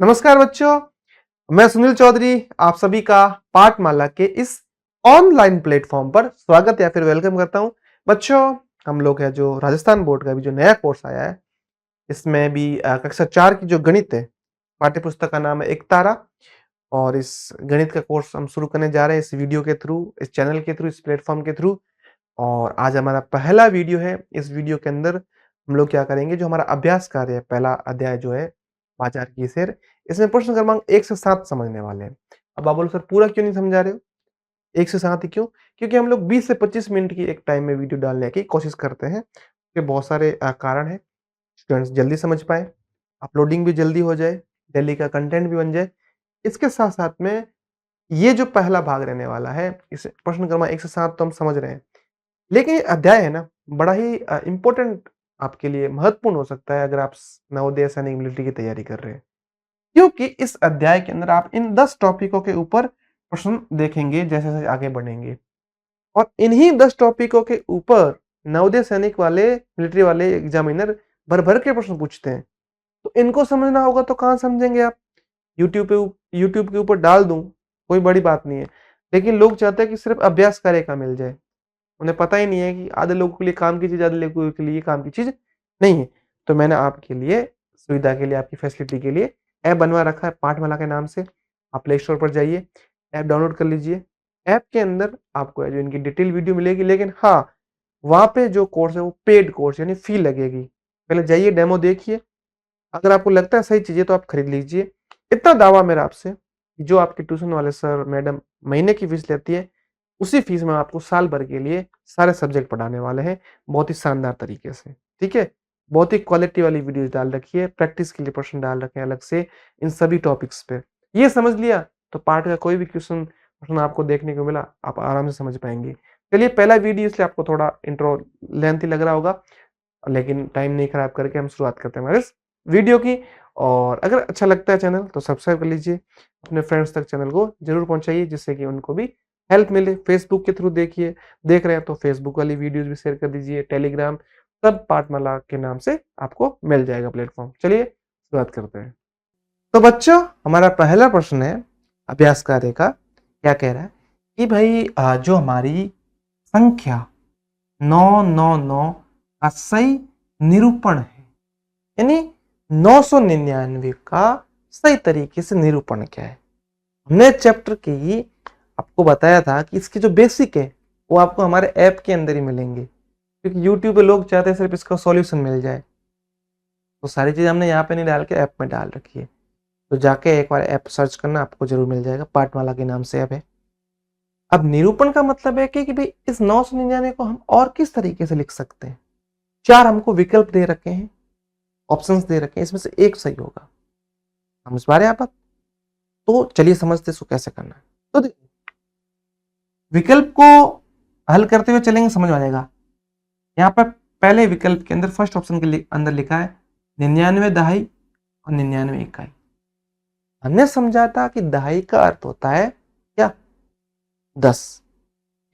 नमस्कार बच्चों, मैं सुनील चौधरी आप सभी का पाठमाला के इस ऑनलाइन प्लेटफॉर्म पर स्वागत या फिर वेलकम करता हूं। बच्चों, हम लोग है जो राजस्थान बोर्ड का भी जो नया कोर्स आया है, इसमें भी कक्षा 4 की जो गणित है, पाठ्य पुस्तक का नाम है एक तारा। और इस गणित का कोर्स हम शुरू करने जा रहे हैं इस वीडियो के थ्रू, इस चैनल के थ्रू, इस प्लेटफॉर्म के थ्रू। और आज हमारा पहला वीडियो है। इस वीडियो के अंदर हम लोग क्या करेंगे, जो हमारा अभ्यास कार्य है, पहला अध्याय जो है बाजार की सेर, इसमें प्रश्न क्रमांक 1 से 7 समझने वाले हैं। अब आप बोलो सर पूरा क्यों नहीं समझा रहे हो? 1 से 7 ही क्यों? क्योंकि हम लोग 20 से 25 मिनट की एक टाइम में वीडियो डालने की कोशिश करते हैं। इसके बहुत सारे कारण हैं। स्टूडेंट्स जल्दी समझ पाएँ, अपलोडिंग भी जल्दी हो जाए, डेली का कंटेंट भी बन जाए। इसके साथ-साथ में ये जो पहला भाग रहने वाला है, इस प्रश्न क्रमांक 1 से 7 तो हम समझ रहे हैं। लेकिन ये अध्याय है ना, बड़ा ही इम्पोर्टेंट आपके लिए महत्वपूर्ण हो सकता है अगर आप नवोदय सैनिक मिलिट्री की तैयारी कर रहे हैं। क्योंकि इस अध्याय के अंदर आप इन 10 टॉपिकों के ऊपर प्रश्न देखेंगे जैसे-जैसे आगे बढ़ेंगे। और इन्हीं 10 टॉपिकों के ऊपर नवोदय सैनिक वाले, मिलिट्री वाले एग्जामिनर भर-भर के प्रश्न पूछते हैं। तो इनको समझना होगा तो कहाँ समझेंगे आप? यूट्यूब के ऊपर डाल दूँ, कोई बड़ी बात नहीं है। लेकिन लोग चाहते हैं कि सिर्फ़ अभ्यास कार्य का मिल जाए। उन्हें पता ही नहीं है कि आधे लोगों के लिए काम की चीज़, आधे लोगों के लिए काम की चीज़ नहीं है। तो मैंने आपके लिए सुविधा के लिए, आपकी फैसिलिटी के लिए ऐप बनवा रखा है पाठमाला के नाम से। आप प्ले स्टोर पर जाइए, ऐप डाउनलोड कर लीजिए। ऐप के अंदर आपको है जो इनकी डिटेल वीडियो मिलेगी, लेकिन हाँ, वहाँ पे जो कोर्स है वो पेड कोर्स यानी फ़ी लगेगी। पहले जाइए डेमो देखिए, अगर आपको लगता है सही चीज़ है तो आप खरीद लीजिए। इतना दावा मेरा आपसे कि जो आपके ट्यूशन वाले सर, मैडम महीने की फ़ीस लेती है, उसी फ़ीस में आपको साल भर के लिए सारे सब्जेक्ट पढ़ाने वाले हैं, बहुत ही शानदार तरीके से, ठीक है? बहुत ही क्वालिटी वाली वीडियोज़ डाल रखी है, प्रैक्टिस के लिए प्रश्न डाल रखे हैं अलग से इन सभी टॉपिक्स पे। ये समझ लिया तो पाठ का कोई भी प्रश्न आपको देखने को मिला, आप आराम से समझ पाएँगे। चलिए पहला वीडियो इसलिए आपको थोड़ा इंट्रो लेंथी लग रहा होगा, लेकिन टाइम नहीं खराब करके हम शुरुआत करते हैं हमारे इस वीडियो की। और अगर अच्छा लगता है चैनल तो सब्सक्राइब कर लीजिए, अपने फ्रेंड्स तक चैनल को ज़रूर पहुँचाइए जिससे कि उनको भी हेल्प मिले। फेसबुक के थ्रू देख रहे हैं तो फेसबुक वाली वीडियोज़ भी शेयर कर दीजिए, टेलीग्राम, सब पाठमाला के नाम से आपको मिल जाएगा प्लेटफ़ॉर्म। चलिए शुरुआत करते हैं। तो बच्चों, हमारा पहला प्रश्न है अभ्यास कार्य का, क्या कह रहा है कि भाई जो हमारी संख्या 999 का सही निरूपण है, यानी 999 का सही तरीके से निरूपण क्या है। हमने चैप्टर की आपको बताया था कि इसके जो बेसिक है वो आपको हमारे ऐप के अंदर ही मिलेंगे, क्योंकि यूट्यूब पे लोग चाहते हैं सिर्फ इसका सॉल्यूशन मिल जाए। तो सारी चीज़ हमने यहाँ पे नहीं डाल के ऐप में डाल रखी है। तो जाके एक बार ऐप सर्च करना, आपको जरूर मिल जाएगा, पाठमाला के नाम से ऐप है। अब निरूपण का मतलब है कि भाई इस 999 को हम और किस तरीके से लिख सकते हैं। 4 हमको विकल्प दे रखे हैं, ऑप्शंस दे रखे हैं, इसमें से एक सही होगा। समझ पा रहे हैं आप? तो चलिए समझते इसको कैसे करना है। तो देखिए, विकल्प को हल करते हुए चलेंगे, समझ आ जाएगा। यहाँ पर पहले विकल्प के अंदर फर्स्ट ऑप्शन के अंदर लिखा है 99 दहाई और 99 इकाई। हमने समझा था कि दहाई का अर्थ होता है क्या? 10,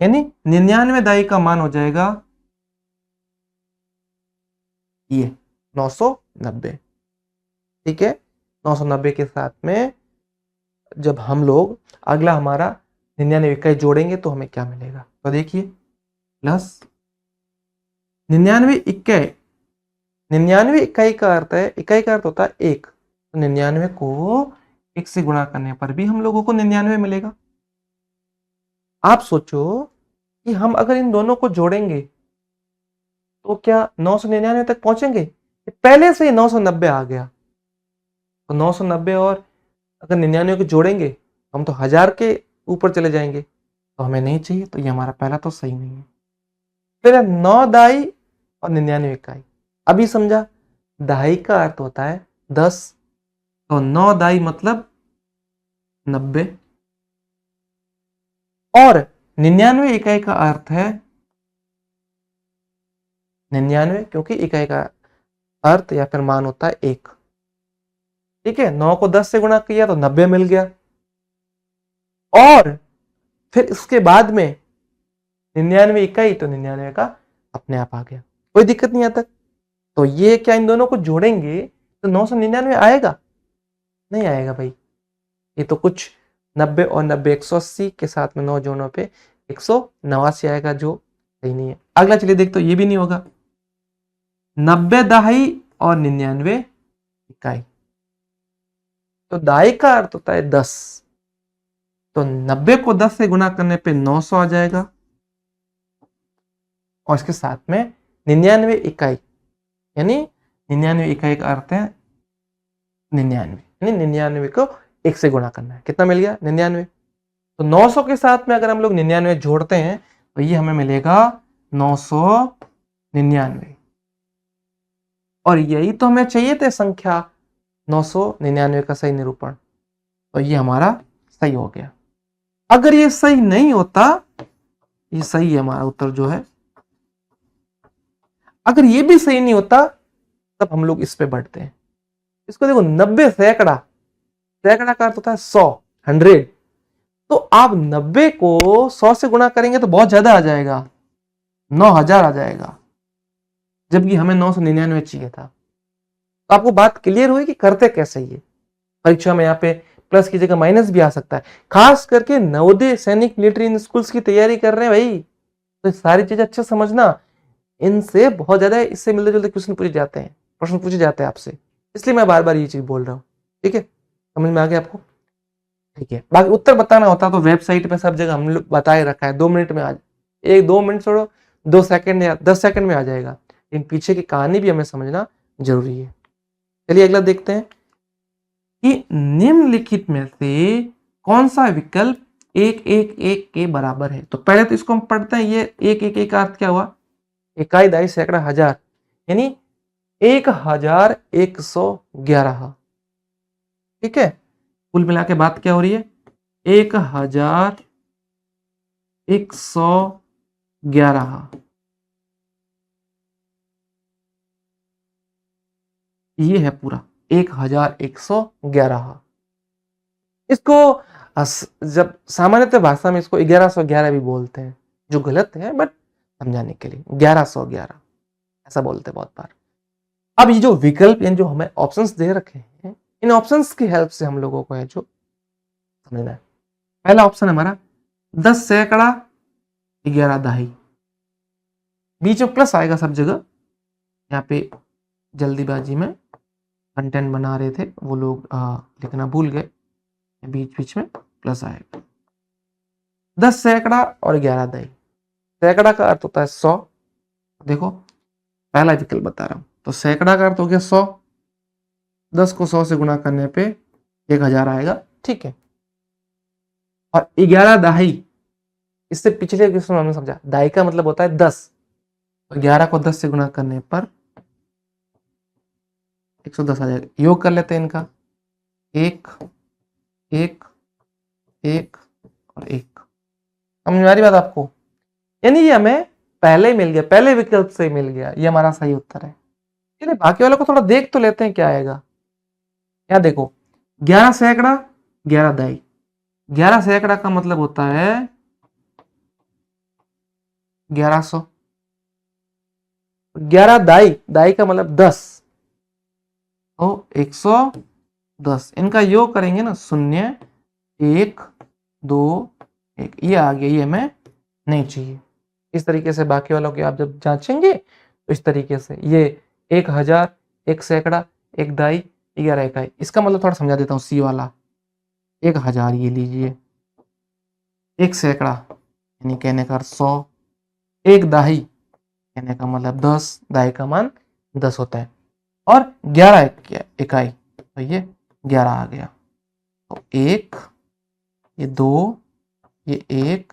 यानी 99 दहाई का मान हो जाएगा ये 990। ठीक है, 990 के साथ में जब हम लोग अगला हमारा 99 इकाई जोड़ेंगे तो हमें क्या मिलेगा? तो देखिए, प्लस 99 इकाई, 99 इकाई का अर्थ है, इकाई का अर्थ होता है 1, तो 99 को 1 से गुणा करने पर भी हम लोगों को 99 मिलेगा। आप सोचो कि हम अगर इन दोनों को जोड़ेंगे तो क्या 9 से 99 तक पहुंचेंगे? पहले से ही 990 आ गया, तो 990 और अगर 99 को जोड़ेंगे हम तो 1000 के ऊपर चले जाएंगे, तो हमें नहीं चाहिए, तो ये हमारा पहला तो सही नहीं है। फिर 9 दाई और 99 इकाई। अभी समझा, दहाई का अर्थ होता है 10, तो 9 दाई मतलब 90, और 99 इकाई का अर्थ है 99, क्योंकि इकाई का अर्थ या फिर मान होता है 1। ठीक है, 9 को 10 से गुणा किया तो 90 मिल गया, और फिर इसके बाद में 99 इकाई, तो 99 का अपने आप आ गया, कोई दिक्कत नहीं आता। तो ये क्या, इन दोनों को जोड़ेंगे तो 999 आएगा, नहीं आएगा भाई। ये तो कुछ 90 और 90 180 के साथ में 9 जोड़ों पे 189 आएगा, जो सही नहीं है। अगला चलिए देखते, तो ये भी नहीं होगा। 90 दहाई और 99 इकाई, तो दहाई का अर्थ होता है 10, तो 90 को 10 से गुना करने पे 900 आ जाएगा, और इसके साथ में 99 इकाई, यानी 99 इकाई का अर्थ है 99, यानी 99 को 1 से गुणा करना है। कितना मिल गया? 99। तो 900 के साथ में अगर हम लोग 99 जोड़ते हैं तो ये हमें मिलेगा 999, और यही तो हमें चाहिए थे संख्या 999 का सही निरूपण, तो ये हमारा सही हो गया। अगर ये सही नहीं होता, ये सही है हमारा उत्तर जो है, अगर ये भी सही नहीं होता तब हम लोग इस पे बढ़ते हैं। इसको देखो, 90 सैकड़ा, सैकड़ा का अर्थ होता है 100, 100, तो आप 90 को 100 से गुणा करेंगे तो बहुत ज्यादा आ जाएगा, 9000 आ जाएगा, जबकि हमें 999 चाहिए था। तो आपको बात क्लियर हुई कि करते कैसे ये। परीक्षा में यहाँ पे प्लस की जगह माइनस भी आ सकता है, खास करके नवोदय सैनिक मिलिट्री स्कूल्स की तैयारी कर रहे हैं भाई, तो सारी चीजें अच्छे समझना। इनसे बहुत ज्यादा इससे मिलते जुलते क्वेश्चन पूछे जाते हैं, प्रश्न पूछे जाते हैं आपसे, इसलिए मैं बार बार ये चीज बोल रहा हूँ। ठीक है, समझ में आ गया आपको? ठीक है, बाकी उत्तर बताना होता तो वेबसाइट पे सब जगह हम लोग बताए रखा है, 2 मिनट में आ, 1-2 मिनट छोड़ो, 2 सेकंड या 10 सेकंड में आ जाएगा। इन पीछे की कहानी भी हमें समझना जरूरी है। चलिए अगला देखते हैं कि निम्नलिखित में से कौन सा विकल्प 111 के बराबर है। तो पहले तो इसको हम पढ़ते हैं, ये 111 का अर्थ क्या हुआ? इकाई, दहाई, सैकड़ा, हजार, यानी 1111। ठीक है, कुल मिला के बात क्या हो रही है? 1111। ये है पूरा 1111। इसको जब सामान्यतः भाषा में इसको 1111 भी बोलते हैं, जो गलत है, बट समझाने के लिए 1111 ऐसा बोलते हैं बहुत बार। अब ये जो विकल्प, यानी जो हमें ऑप्शंस दे रखे हैं, इन ऑप्शंस की हेल्प से हम लोगों को है जो समझना है। पहला ऑप्शन हमारा 10 सैकड़ा 11 दहाई, बीच में प्लस आएगा सब जगह, यहाँ पे जल्दीबाजी में कंटेंट बना रहे थे वो लोग लिखना भूल गए, बीच बीच में प्लस आएगा। 10 सैकड़ा और 11 दहाई, सैकड़ा का अर्थ होता है 100, देखो पहला विकल्प बता रहा हूं, तो सैकड़ा का अर्थ हो गया 100, 10 को 100 से गुणा करने पे 1000 आएगा। ठीक है, और 11 दहाई, इससे पिछले क्वेश्चन में हमने समझा दहाई का मतलब होता है 10, तो 11 को 10 से गुणा करने पर 110 आ जाएगा। योग कर लेते हैं इनका, 1 1 1 और 1। समझ में आ रही बात आपको? यानी ये हमें पहले ही मिल गया, पहले विकल्प से मिल गया, ये हमारा सही उत्तर है। चलिए बाकी वालों को थोड़ा देख तो लेते हैं क्या आएगा। क्या देखो, 11 सैकड़ा 11 दहाई, 11 सैकड़ा का मतलब होता है 1100, 11 दहाई, दहाई का मतलब 10, तो 110। इनका योग करेंगे ना, 0 1 2 1, ये आ गया, ये हमें नहीं चाहिए। इस तरीके से बाकी वालों की आप जब जांचेंगे तो इस तरीके से ये 1000, 1 सैकड़ा, 1 दहाई, 11 इकाई, इसका मतलब थोड़ा समझा देता हूँ। सी वाला 1000 ये लीजिए, 1 सैकड़ा यानी कहने का 100, 1 दहाई कहने का मतलब 10, दहाई का मान 10 होता है, और 11 इकाई, तो ये 11 आ गया। तो 1, ये 2, ये 1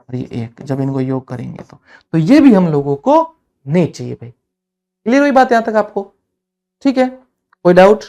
और ये 1, जब इनको योग करेंगे तो ये भी हम लोगों को नहीं चाहिए भाई। क्लियर हुई बात यहां तक आपको? ठीक है, कोई डाउट?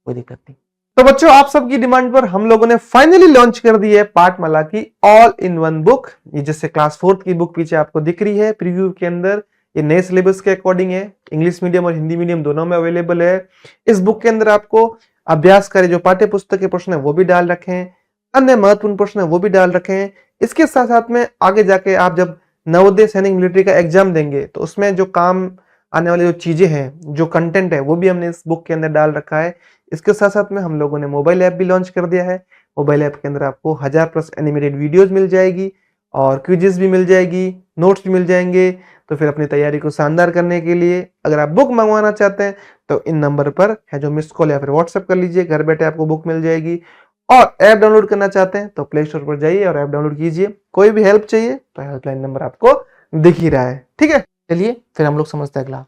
कोई दिक्कत नहीं। तो बच्चों, आप सबकी डिमांड पर हम लोगों ने फाइनली लॉन्च कर दी है पाठमाला की ऑल इन वन बुक। ये जैसे क्लास 4 की बुक पीछे आपको दिख रही है प्रीव्यू के अंदर, ये नए सिलेबस के अकॉर्डिंग है, इंग्लिश मीडियम और हिंदी मीडियम दोनों में अवेलेबल है। इस बुक के अंदर आपको अभ्यास करे जो पाठ्य पुस्तक के प्रश्न है वो भी डाल रखे हैं, अन्य महत्वपूर्ण प्रश्न है वो भी डाल रखे हैं। इसके साथ साथ में आगे जाके आप जब नवोदय सैनिक मिलिट्री का एग्जाम देंगे तो उसमें जो काम आने वाली जो चीजें हैं, जो कंटेंट है, वो भी हमने इस बुक के अंदर डाल रखा है। इसके साथ साथ में हम लोगों ने मोबाइल ऐप भी लॉन्च कर दिया है। मोबाइल ऐप के अंदर आपको 1000+ एनिमेटेड वीडियोज मिल जाएगी और क्विजेस भी मिल जाएगी, नोट्स भी मिल जाएंगे। तो फिर अपनी तैयारी को शानदार करने के लिए अगर आप बुक मंगवाना चाहते हैं तो इन नंबर पर है जो मिस कॉल या फिर व्हाट्सएप कर लीजिए, घर बैठे आपको बुक मिल जाएगी। और ऐप डाउनलोड करना चाहते हैं तो प्ले स्टोर पर जाइए और ऐप डाउनलोड कीजिए। कोई भी हेल्प चाहिए तो हेल्पलाइन नंबर आपको दिख ही रहा है, ठीक है। चलिए फिर हम लोग समझते हैं अगला।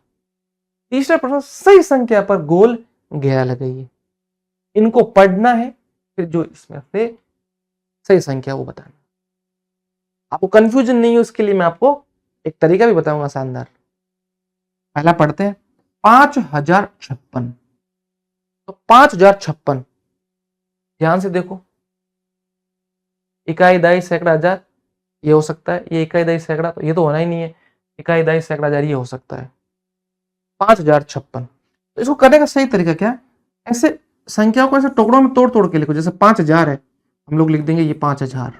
तीसरा प्रश्न, सही संख्या पर गोल घेरा लगाइए। इनको पढ़ना है, फिर जो इसमें से सही संख्या वो बताना। आपको कंफ्यूजन नहीं हो इसके लिए मैं आपको एक तरीका भी बताऊंगा शानदार। पहला पढ़ते हैं 5056। तो 5056 ध्यान से देखो, इकाई, दहाई, सैकड़ा, हजार ये हो सकता है। ये इकाई, दहाई, सैकड़ा तो ये तो होना ही नहीं है। इकाई, दहाई, सैकड़ा, हजार ये हो सकता है। 5056 तो इसको करने का सही तरीका क्या है? ऐसे संख्याओं को ऐसे टुकड़ों में तोड़ तोड़ के लिखो। जैसे 5000 है, हम लोग लिख देंगे ये 5000,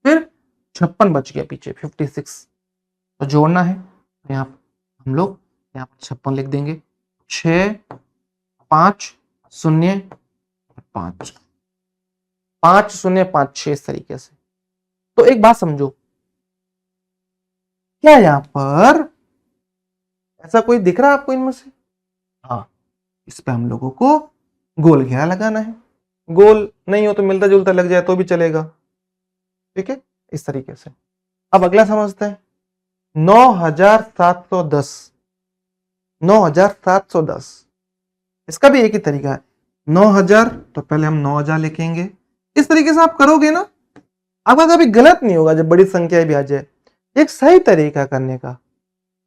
फिर 56 बच गया पीछे 56, तो जोड़ना है तो यहाँ हम लोग यहाँ पर 56 लिख देंगे। 6 5 0 5 5 0 5 6 इस तरीके से। तो एक बात समझो, क्या यहाँ पर ऐसा कोई दिख रहा है आपको इनमें से? हाँ, इस पे हम लोगों को गोल घेरा लगाना है। गोल नहीं हो तो मिलता जुलता लग जाए तो भी चलेगा, ठीक है, इस तरीके से। अब अगला समझते हैं 9710। 9710 इसका भी एक ही तरीका है। 9000 तो पहले हम 9000 लिखेंगे। इस तरीके से आप करोगे ना, आपका कभी गलत नहीं होगा जब बड़ी संख्या भी आ जाए। एक सही तरीका करने का।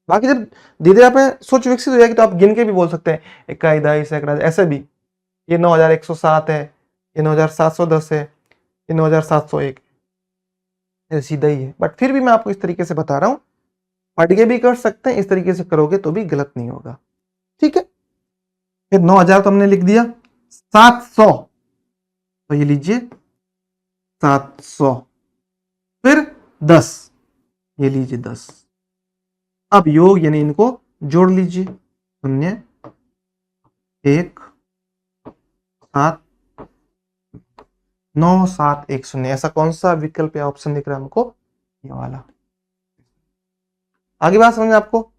बाकी जब धीरे धीरे आप सोच विकसित हो जाएगी तो आप गिन के भी बोल सकते हैं, इकाई, दहाई, सैकड़ा, ऐसे भी। ये 9107 है, ये 9710 है, ये 9701 सीधा ही है। बट फिर भी मैं आपको इस तरीके से बता रहा हूं, पढ़ के भी कर सकते हैं, इस तरीके से करोगे तो भी गलत नहीं होगा, ठीक है। फिर 9000 तो हमने लिख दिया। 700 तो ये लीजिए 700, फिर 10 ये लीजिए 10। अब योग यानी इनको जोड़ लीजिए। 0 1 7 9 7 1 0। ऐसा कौन सा विकल्प या ऑप्शन दिख रहा है हमको? ये वाला। आगे बात समझ आपको?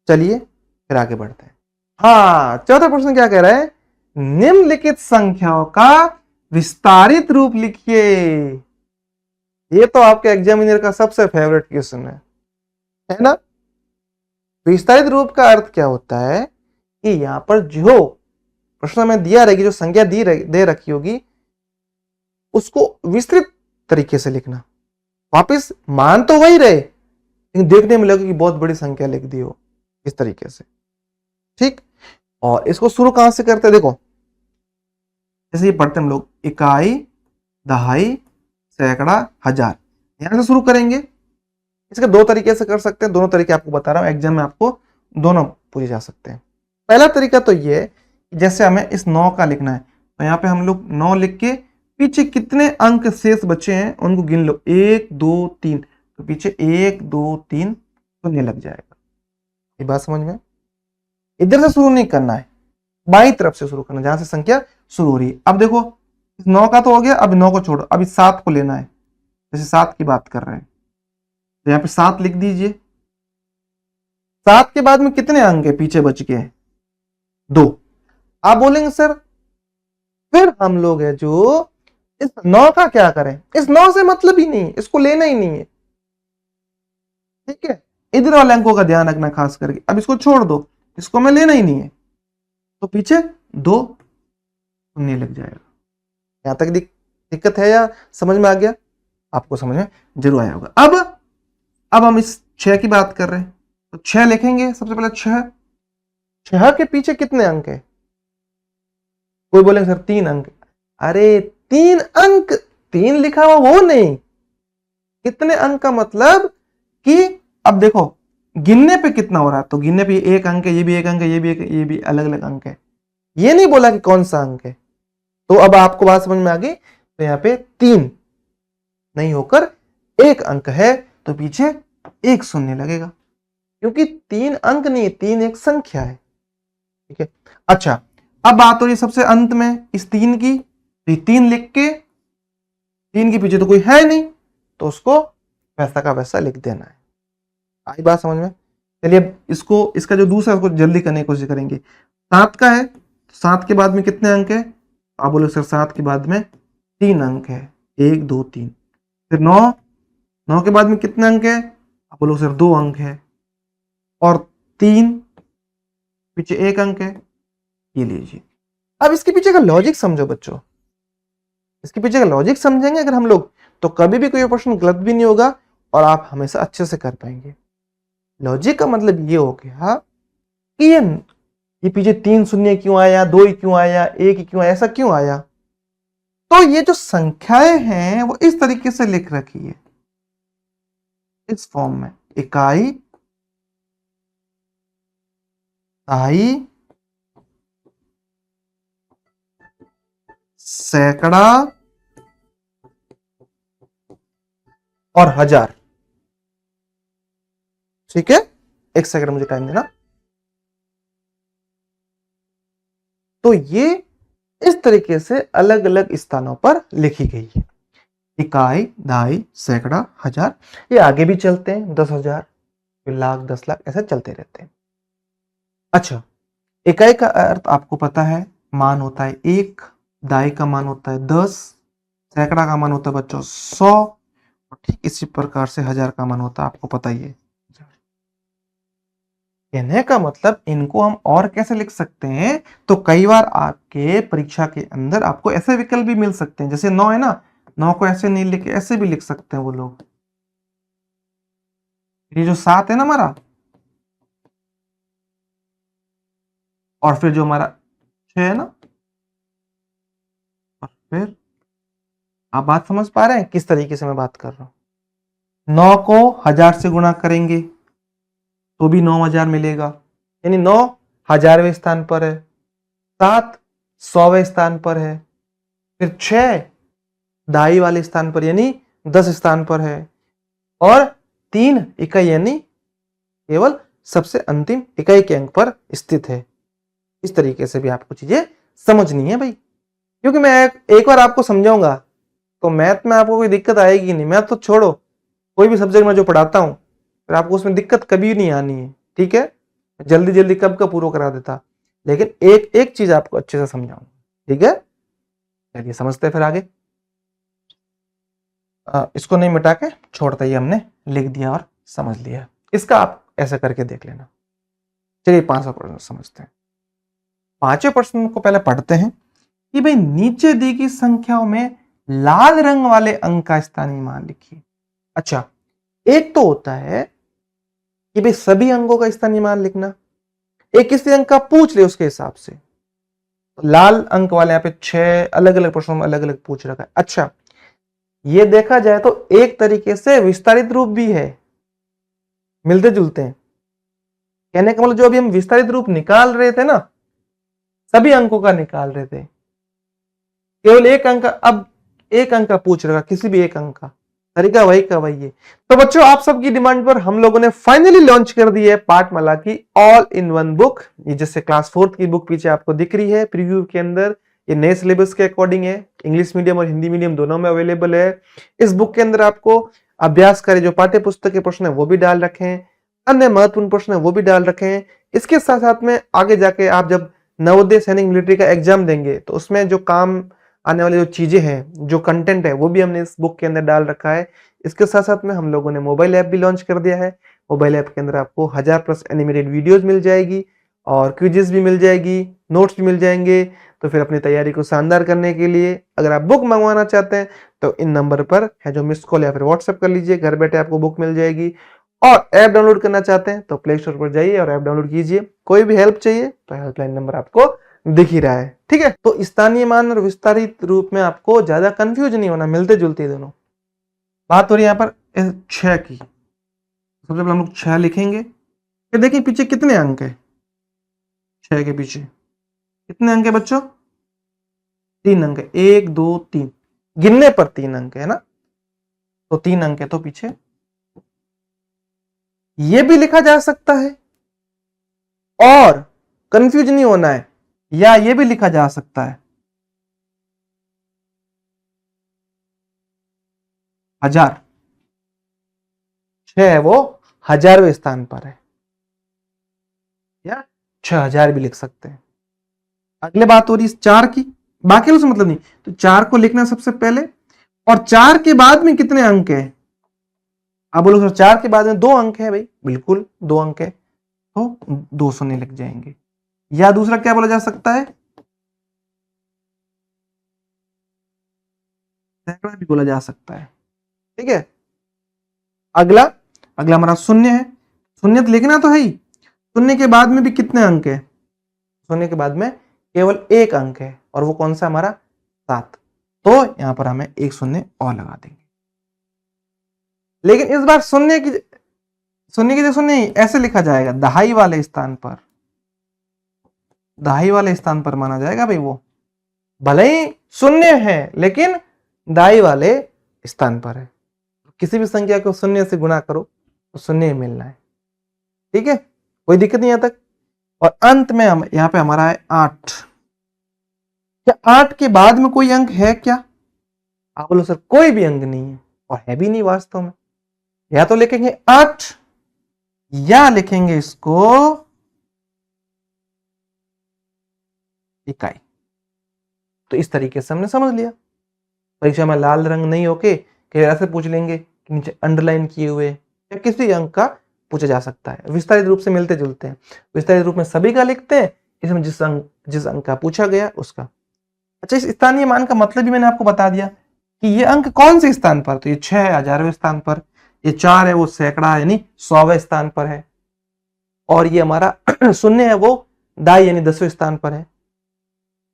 चलिए फिर आगे बढ़ते हैं। हाँ, चौथा प्रश्न क्या कह रहा है? निम्नलिखित संख्याओं का विस्तारित रूप लिखिए। ये तो आपके एग्जामिनर का सबसे फेवरेट क्वेश्चन है ना। विस्तारित रूप का अर्थ क्या होता है कि यहां पर जो प्रश्न में दिया रहेगी, जो संख्या दे रखी होगी, उसको विस्तृत तरीके से लिखना। वापिस मान तो वही रहे लेकिन देखने में लगे कि बहुत बड़ी संख्या लिख दी हो, इस तरीके से, ठीक। और इसको शुरू कहां से करते हैं? देखो, जैसे ये पढ़ते हम लोग, इकाई, दहाई, सैकड़ा, हजार, यहां से शुरू करेंगे। इसके दो तरीके से कर सकते हैं, दोनों तरीके आपको बता रहा हूं, एग्जाम में आपको दोनों पूछे जा सकते हैं। पहला तरीका तो ये, जैसे हमें इस 9 का लिखना है तो यहाँ पे हम लोग 9 लिख के पीछे कितने अंक शेष बचे हैं उनको गिन लो। 1 2 3, तो पीछे 1 2 3 शून्य लग जाएगा। ये बात समझ में? इधर से शुरू नहीं करना है, बाई तरफ से शुरू करना, जहां से संख्या शुरू हो रही है। अब देखो, 9 का तो हो गया, अब 9 को छोड़ो, अभी 7 को लेना है। जैसे 7 की बात कर रहे हैं तो यहाँ पे 7 लिख दीजिए। 7 के बाद में कितने अंक है पीछे बच गए? 2। आप बोलेंगे सर फिर हम लोग है जो इस 9 का क्या करें? इस 9 से मतलब ही नहीं, इसको लेना ही नहीं है, ठीक है। इधर वाले अंकों का ध्यान रखना खास करके। अब इसको छोड़ दो, इसको मैं लेना ही नहीं है, तो पीछे 2 शून्य लग जाएगा। यहां तक दिक्कत है या समझ में आ गया? आपको समझ में जरूर आया होगा। अब हम इस 6 की बात कर रहे हैं तो 6 लिखेंगे। सबसे पहले 6 के पीछे कितने अंक है? कोई बोलेंगे सर 3 अंक। अरे 3 अंक, 3 लिखा हुआ वो नहीं, कितने अंक का मतलब कि अब देखो गिनने पे कितना हो रहा है, तो गिनने पे 1 अंक है, ये भी 1 अंक है, ये भी ये भी अलग अलग अंक है। ये नहीं बोला कि कौन सा अंक है। तो अब आपको बात समझ में आ गई। तो यहाँ पे 3 नहीं होकर 1 अंक है तो पीछे 1 शून्य लगेगा। क्योंकि 3 अंक नहीं है, 3 एक संख्या है। ठीक है, अच्छा अब बात हो रही सबसे अंत में इस 3 की, तो 3 लिख के 3 के पीछे तो कोई है नहीं, तो उसको वैसा का वैसा लिख देना है। आई बात समझ में? चलिए इसको, इसका जो दूसरा उसको जल्दी करने की कोशिश करेंगे। 7 का है, 7 के बाद में कितने अंक है? आप बोलो सर 7 के बाद में 3 अंक है, 1 2 3। फिर 9, 9 के बाद में कितने अंक है? आप बोलो सर 2 अंक है, और 3 पीछे 1 अंक है। ये लीजिए, अब इसके पीछे का लॉजिक समझो बच्चों, इसके पीछे का लॉजिक समझेंगे अगर हम लोग, तो कभी भी कोई प्रश्न गलत भी नहीं होगा और आप हमेशा अच्छे से कर पाएंगे। लॉजिक का मतलब ये हो गया कि ये पीछे 3 शून्य क्यों आया, 2 ही क्यों आया, 1 ही क्यों आया, ऐसा क्यों आया? तो ये जो संख्याएं हैं वो इस तरीके से लिख रखी है, इस फॉर्म में, इकाई, दहाई, सैकड़ा और हजार। ठीक है, एक सेकंड मुझे टाइम देना। तो ये इस तरीके से अलग अलग स्थानों पर लिखी गई है, इकाई, दहाई, सैकड़ा, हजार। ये आगे भी चलते हैं, 10,000, फिर लाख, 10 लाख, ऐसे चलते रहते हैं। अच्छा, इकाई का अर्थ आपको पता है, मान होता है 1, दहाई का मान होता है 10, सैकड़ा का मान होता है बच्चों 100, और ठीक इसी प्रकार से हजार का मान होता है, आपको पता ही है। कहने का मतलब इनको हम और कैसे लिख सकते हैं, तो कई बार आपके परीक्षा के अंदर आपको ऐसे विकल्प भी मिल सकते हैं, जैसे 9 है ना, 9 को ऐसे नहीं लिखे, ऐसे भी लिख सकते हैं वो लोग। ये जो 7 है ना हमारा, और फिर जो हमारा 6 है ना, और फिर आप बात समझ पा रहे हैं किस तरीके से मैं बात कर रहा हूं। 9 को 1000 से गुणा करेंगे तो भी 9,000 मिलेगा, यानी 9 1000वें स्थान पर है, 7 100वें स्थान पर है, फिर 6 दहाई वाले स्थान पर यानी 10 स्थान पर है, और 3 इकाई यानी केवल सबसे अंतिम इकाई के अंक पर स्थित है। इस तरीके से भी आपको चीजें समझनी है भाई, क्योंकि मैं एक बार आपको समझाऊंगा तो मैथ में आपको कोई दिक्कत आएगी नहीं। मैथ तो छोड़ो, कोई भी सब्जेक्ट में जो पढ़ाता हूं फिर आपको उसमें दिक्कत कभी नहीं आनी है। ठीक है, जल्दी जल्दी कब का पूरा करा देता, लेकिन एक एक चीज आपको अच्छे से समझाऊंगा। ठीक है, चलिए समझते हैं फिर आगे। इसको नहीं मिटा के छोड़ता, ही हमने लिख दिया और समझ लिया। इसका आप ऐसा करके देख लेना। चलिए 5वां प्रश्न समझते हैं। 5वें प्रश्न को पहले पढ़ते हैं कि भाई नीचे दी गई संख्याओं में लाल रंग वाले अंक का स्थानीय मान लिखिए। अच्छा, एक तो होता है कि भाई सभी अंकों का स्थानीय मान लिखना, एक किसी अंक का पूछ ले उसके हिसाब से। लाल अंक वाले यहाँ पे 6 अलग अलग प्रश्नों में अलग अलग पूछ रखा है। अच्छा, ये देखा जाए तो एक तरीके से विस्तारित रूप भी है, मिलते जुलते हैं। कहने का मतलब जो अभी हम विस्तारित रूप निकाल रहे थे ना, सभी अंकों का निकाल रहे थे, केवल एक अंक का, अब एक अंक का पूछ रहा, किसी भी एक अंक का, तरीका वही का वही है। तो बच्चों आप सबकी डिमांड पर हम लोगों ने फाइनली लॉन्च कर दी है पाठमाला की ऑल इन वन बुक। ये जैसे क्लास 4th की बुक पीछे आपको दिख रही है प्रीव्यू के अंदर, ये नए सिलेबस के अकॉर्डिंग है, इंग्लिश मीडियम और हिंदी मीडियम दोनों में अवेलेबल है। इस बुक के अंदर आपको अभ्यास करे जो पाठ्य पुस्तक के प्रश्न है वो भी डाल रखे हैं, अन्य महत्वपूर्ण प्रश्न है वो भी डाल रखे हैं। इसके साथ साथ में आगे जाके आप जब नवोदय सैनिक मिलिट्री का एग्जाम देंगे तो उसमें जो काम आने वाली जो चीजें हैं, जो कंटेंट है, वो भी हमने इस बुक के अंदर डाल रखा है। इसके साथ साथ में हम लोगों ने मोबाइल ऐप भी लॉन्च कर दिया है। मोबाइल ऐप के अंदर आपको 1000+ एनिमेटेड वीडियोस मिल जाएगी और क्विजेस भी मिल जाएगी, नोट्स भी मिल जाएंगे। तो फिर अपनी तैयारी को शानदार करने के लिए अगर आप बुक मंगवाना चाहते हैं तो इन नंबर पर है जो मिस कॉल या फिर व्हाट्सएप कर लीजिए, घर बैठे आपको बुक मिल जाएगी। और ऐप डाउनलोड करना चाहते हैं तो प्ले स्टोर पर जाइए और ऐप डाउनलोड कीजिए। कोई भी हेल्प चाहिए तो हेल्पलाइन नंबर आपको दिख ही रहा है। ठीक है, तो स्थानीय मान और विस्तारित रूप में आपको ज्यादा कंफ्यूज नहीं होना, मिलते जुलते दोनों। बात हो रही है यहाँ पर 6 की। सबसे पहले हम लोग 6 लिखेंगे, फिर देखिए पीछे कितने अंक है। 6 के पीछे कितने अंक है बच्चों? 3 अंक है, 1 2 3, गिनने पर 3 अंक है ना, तो 3 अंक है तो पीछे ये भी लिखा जा सकता है और कंफ्यूज नहीं होना है, या ये भी लिखा जा सकता है 1000। 6 है वो 1000वें स्थान पर है, या 6000 भी लिख सकते हैं। अगले बात हो रही है 4 की, बाकी उससे मतलब नहीं, तो 4 को लिखना सबसे पहले, और 4 के बाद में कितने अंक है? आप बोलो सर 4 के बाद में 2 अंक है भाई, बिल्कुल 2 अंक है, तो 2 शून्य लिख जाएंगे। या दूसरा क्या बोला जा सकता है, सैकड़ा भी बोला जा सकता है, ठीक है। अगला अगला हमारा शून्य है, शून्य तो लिखना तो है ही, शून्य के बाद में भी कितने अंक है? शून्य के बाद में केवल 1 अंक है, और वो कौन सा हमारा 7, तो यहां पर हमें 1 शून्य और लगा देंगे। लेकिन इस बार शून्य की जगह शून्य ऐसे लिखा जाएगा, दहाई वाले स्थान पर, दहाई वाले स्थान पर माना जाएगा भाई, वो भले ही शून्य है लेकिन दाई वाले स्थान पर है। किसी भी संख्या को शून्य से गुणा करो तो शून्य ही मिलना है, ठीक है, कोई दिक्कत नहीं यहां तक। और अंत में हम यहां पे हमारा है 8। क्या 8 के बाद में कोई अंक है क्या? आप बोलो सर कोई भी अंक नहीं है, और है भी नहीं वास्तव में। या तो लिखेंगे 8 या लिखेंगे इसको इकाई। तो इस तरीके से हमने समझ लिया। परीक्षा में लाल रंग नहीं होके कई ऐसे पूछ लेंगे कि नीचे अंडरलाइन किए हुए, या किसी अंक का पूछा जा सकता है। विस्तारित रूप से मिलते जुलते हैं, विस्तारित रूप में सभी का लिखते हैं, इसमें जिस अंक का पूछा गया उसका। अच्छा, इस स्थानीय मान का मतलब भी मैंने आपको बता दिया कि ये अंक कौन से स्थान पर, तो ये 6 है 1000वें स्थान पर, ये 4 है वो सैकड़ा यानी 100वें स्थान पर है, और ये हमारा शून्य है वो दाई यानी 10वें स्थान पर है,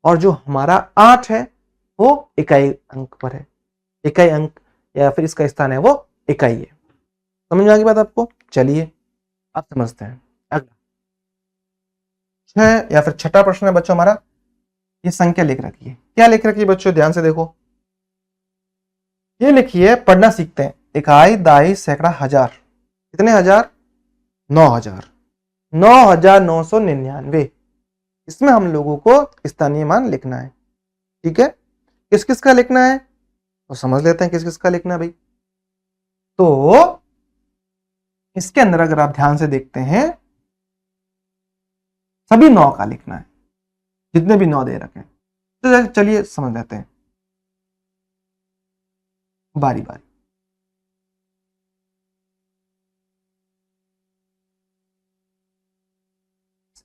और जो हमारा 8 है वो इकाई अंक पर है, इकाई अंक या फिर इसका स्थान है वो इकाई है। समझ में आ गई बात आपको? चलिए अब समझते हैं अगला 6 या फिर छठा प्रश्न है बच्चों हमारा। ये संख्या लिख रखी है, क्या लिख रखी है बच्चों, ध्यान से देखो। ये लिखिए, पढ़ना सीखते हैं, इकाई दाई सैकड़ा हजार, कितने हजार? 9000, 9999। इसमें हम लोगों को स्थानीय मान लिखना है, ठीक है। किस किस का लिखना है तो समझ लेते हैं किस किस का लिखना है भाई। तो इसके अंदर अगर आप ध्यान से देखते हैं, सभी 9 का लिखना है, जितने भी 9 दे रखे हैं। तो चलिए समझ लेते हैं बारी बारी।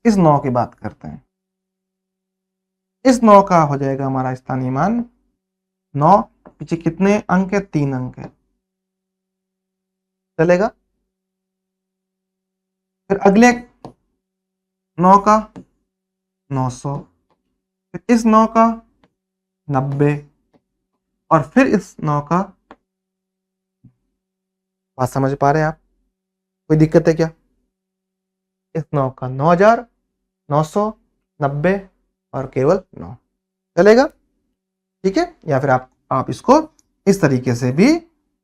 इस 9 की बात करते हैं, इस 9 का हो जाएगा हमारा स्थानीय मान 9, पीछे कितने अंक है? 3 अंक है, चलेगा। फिर अगले 9 का 900, फिर इस 9 का 90, और फिर इस 9 का, बात समझ पा रहे हैं आप? कोई दिक्कत है क्या? इस 9 का 9000, 990 और केवल 9, चलेगा, ठीक है। या फिर आप इसको इस तरीके से भी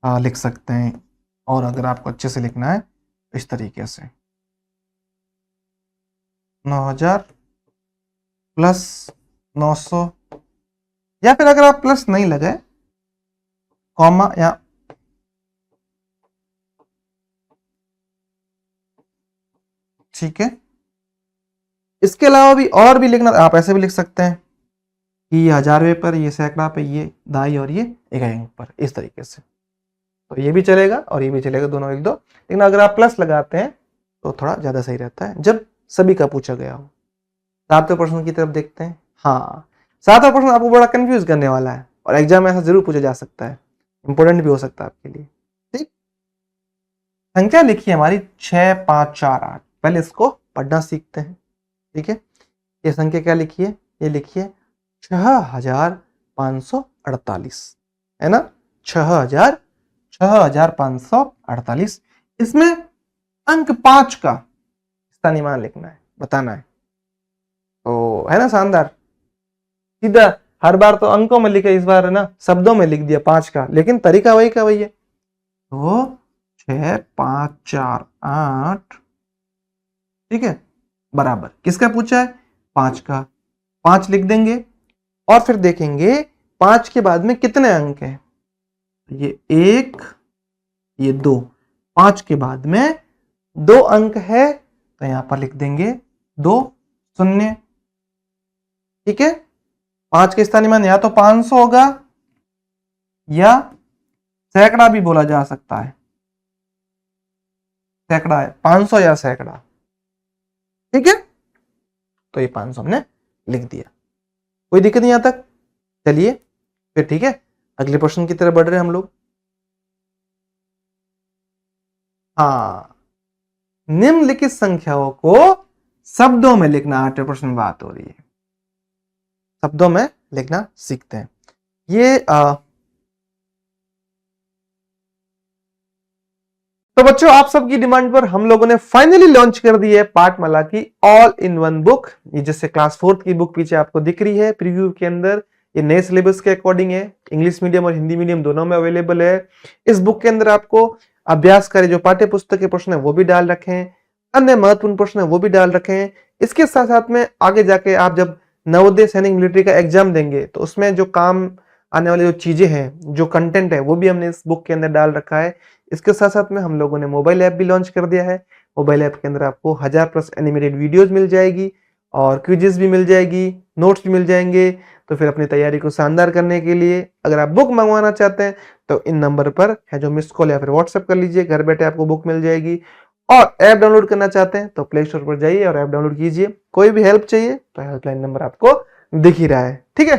लिख सकते हैं, और अगर आपको अच्छे से लिखना है इस तरीके से 9000 प्लस 900, या फिर अगर आप प्लस नहीं लगाए कॉमा या ठीक है। इसके अलावा भी और भी लिखना, आप ऐसे भी लिख सकते हैं कि ये 1000वें पर, ये सैकड़ा पे, ये दाई और ये इकाई अंक पर, इस तरीके से। तो ये भी चलेगा और ये भी चलेगा, दोनों एक दो। लेकिन अगर आप प्लस लगाते हैं तो थोड़ा ज्यादा सही रहता है जब सभी का पूछा गया हो। 7वें प्रश्न की तरफ देखते हैं। हाँ, 7वां प्रश्न आपको बड़ा कंफ्यूज करने वाला है, और एग्जाम में ऐसा जरूर पूछा जा सकता है, इंपॉर्टेंट भी हो सकता है आपके लिए, ठीक। संख्या लिखी है हमारी 6 5 4 8। पहले इसको पढ़ना सीखते हैं, ठीक है। ये संख्या क्या लिखी है? ये लिखिए 6548, है ना, 6548। इसमें अंक 5 का स्थानीय मान लिखना है, बताना है। तो है ना शानदार, सीधा हर बार तो अंकों में लिखे, इस बार है ना शब्दों में लिख दिया 5 का, लेकिन तरीका वही का वही है। तो 6 5 4 8, ठीक है, बराबर किसका पूछा है? 5 का। 5 लिख देंगे और फिर देखेंगे 5 के बाद में कितने अंक हैं। ये 1, ये 2, 5 के बाद में 2 अंक है तो यहां पर लिख देंगे 2 शून्य, ठीक है। 5 के स्थानीय मान या तो 500 होगा या सैकड़ा भी बोला जा सकता है, सैकड़ा है 500 या सैकड़ा, ठीक है। तो ये 500 हमने लिख दिया, कोई दिक्कत नहीं यहां तक। चलिए फिर ठीक है, अगले प्रश्न की तरफ बढ़ रहे हैं हम लोग। हाँ, निम्नलिखित संख्याओं को शब्दों में लिखना, 8वें प्रश्न में बात हो रही है, शब्दों में लिखना सीखते हैं। ये तो बच्चों आप सबकी डिमांड पर हम लोगों ने फाइनली लॉन्च कर दी है पाठमाला की ऑल इन वन बुक। ये जैसे क्लास 4th की बुक पीछे आपको दिख रही है प्रीव्यू के अंदर, ये नए सिलेबस के अकॉर्डिंग है, इंग्लिश मीडियम और हिंदी मीडियम दोनों में अवेलेबल है। इस बुक के अंदर आपको अभ्यास कार्य जो पाठ्य पुस्तक के प्रश्न है वो भी डाल रखे हैं, अन्य महत्वपूर्ण प्रश्न है वो भी डाल रखे हैं। इसके साथ साथ में आगे जाके आप जब नवोदय सैनिक मिलिट्री का एग्जाम देंगे तो उसमें जो काम आने वाली जो चीजें हैं, जो कंटेंट है वो भी हमने इस बुक के अंदर डाल रखा है। इसके साथ साथ में हम लोगों ने मोबाइल ऐप भी लॉन्च कर दिया है। मोबाइल ऐप के अंदर आपको 1000+ एनिमेटेड वीडियोस मिल जाएगी और क्विजेस भी मिल जाएगी, नोट्स भी मिल जाएंगे। तो फिर अपनी तैयारी को शानदार करने के लिए अगर आप बुक मंगवाना चाहते हैं तो इन नंबर पर है जो मिस कॉल या फिर व्हाट्सएप कर लीजिए, घर बैठे आपको बुक मिल जाएगी। और ऐप डाउनलोड करना चाहते हैं तो प्ले स्टोर पर जाइए और ऐप डाउनलोड कीजिए। कोई भी हेल्प चाहिए तो हेल्पलाइन नंबर आपको दिख ही रहा है, ठीक है।